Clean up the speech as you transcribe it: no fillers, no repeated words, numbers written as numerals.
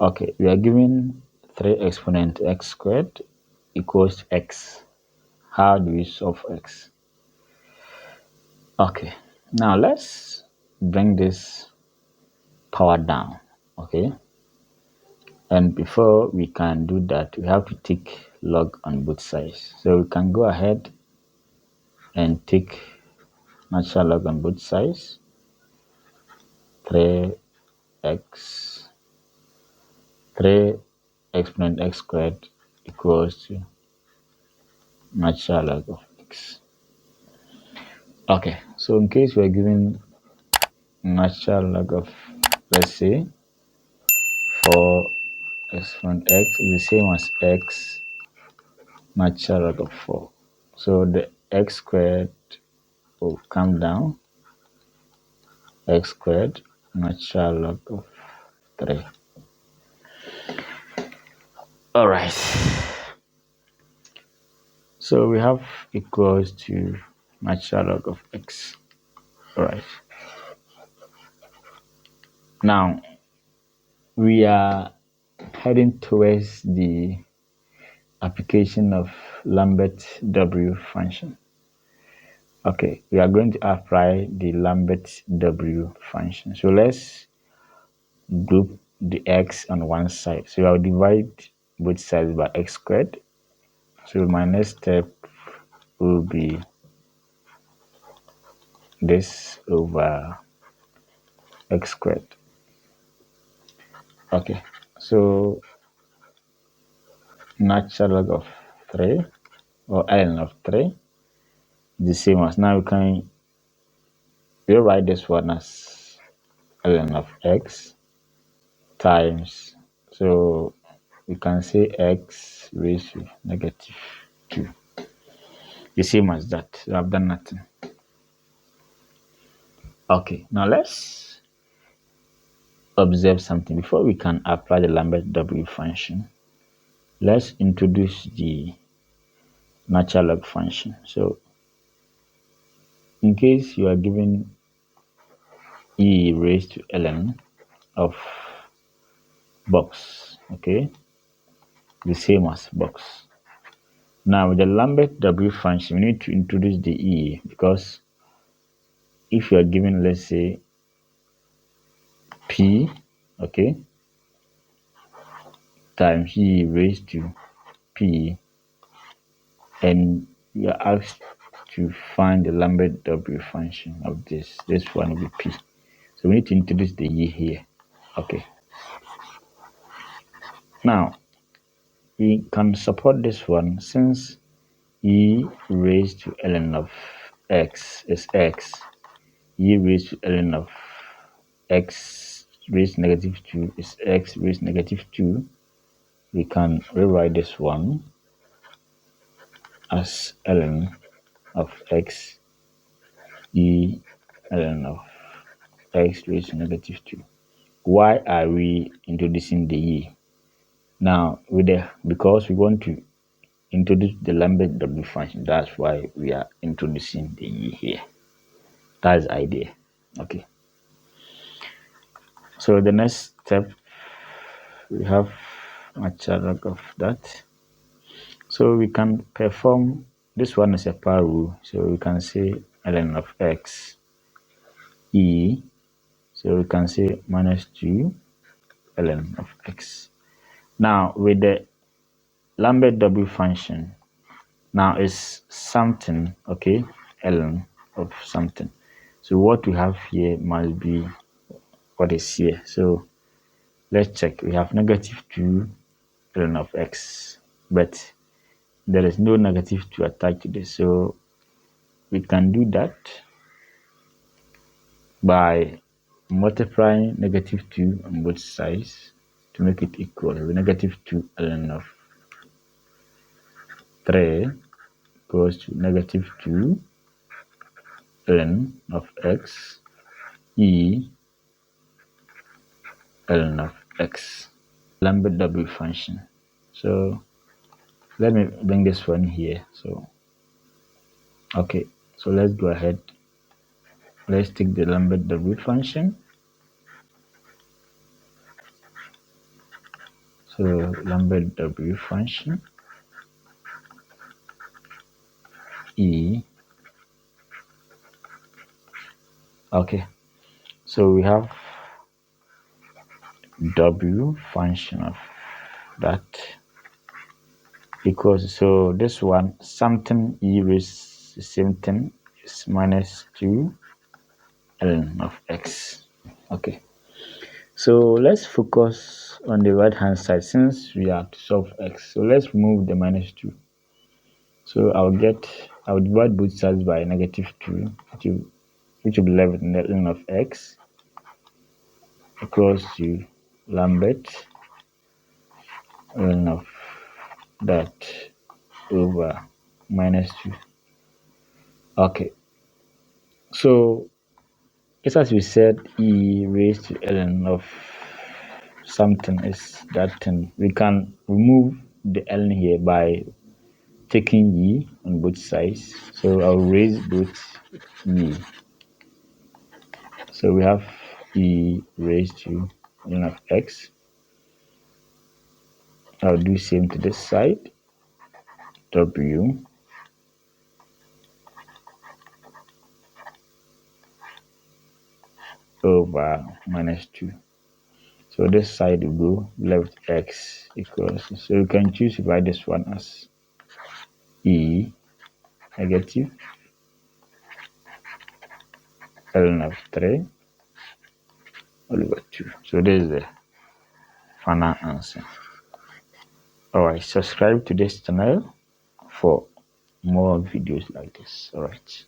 Okay, we are given 3 exponent x squared equals x. How do we solve x? Okay, now let's bring this power down. Okay, and before we can do that, we have to take log on both sides. So we can go ahead and take natural log on both sides. 3x 3 exponent x squared equals to natural log of x. Okay, so in case we are given natural log of, let's say, 4 exponent x is the same as x natural log of 4. So the x squared will come down, x squared natural log of 3. All right. So we have equals to natural log of x. All right. Now we are heading towards the application of Lambert W function. Okay, we are going to apply the Lambert W function. So let's group the x on one side. So I'll divide both sides by x squared. So my next step will be this over x squared. Okay, so natural log of 3 or ln of 3 is the same as, now we can rewrite this one as ln of x times, so we can say x raised to negative 2, the same as that. So I've done nothing. Okay, now let's observe something before we can apply the Lambert W function. Let's introduce the natural log function. So in case you are given e raised to ln of box, okay, the same as box. Now with the Lambert W function, we need to introduce the e, because if you are given, let's say, p, okay, times e raised to p, and you are asked to find the Lambert W function of this one will be p. So we need to introduce the e here. Okay. Now we can support this one since e raised to ln of x is x. E raised to ln of x raised to negative 2 is x raised to negative 2. We can rewrite this one as ln of x e ln of x raised to negative 2. Why are we introducing the e? Now, because we want to introduce the Lambert W function, that's why we are introducing the e here. That's the idea. Okay. So the next step, we have natural log of that. So we can perform, this one is a power rule, so we can say ln of x e, so we can say minus 2 ln of x. Now with the Lambert W function, now is something, okay, ln of something. So what we have here must be what is here. So let's check. We have negative 2 ln of x, but there is no negative 2 attached to this. So we can do that by multiplying negative 2 on both sides to make it equal. So negative 2 ln of 3 goes to negative 2 ln of x e ln of x. Lambert W function. So let me bring this one here. So okay, so let's go ahead. Let's take the Lambert W function. So Lambert W function E. Okay, so we have W function of that equals, so this one something E raised the same thing is minus 2 ln of x. Okay, so let's focus on the right hand side since we have to solve x. So let's remove the minus 2. So I'll divide both sides by -2, which will be left with ln of x equals to Lambert ln of that over -2. Okay, so just as we said, e raised to ln of something is that thing. We can remove the ln here by taking e on both sides. So I'll raise both e. So we have e raised to ln of x. I'll do same to this side. W over -2. So this side will go left x equals. So you can choose to write this one as e negative ln of 3 all over 2. So this is the final answer. Alright, subscribe to this channel for more videos like this. Alright.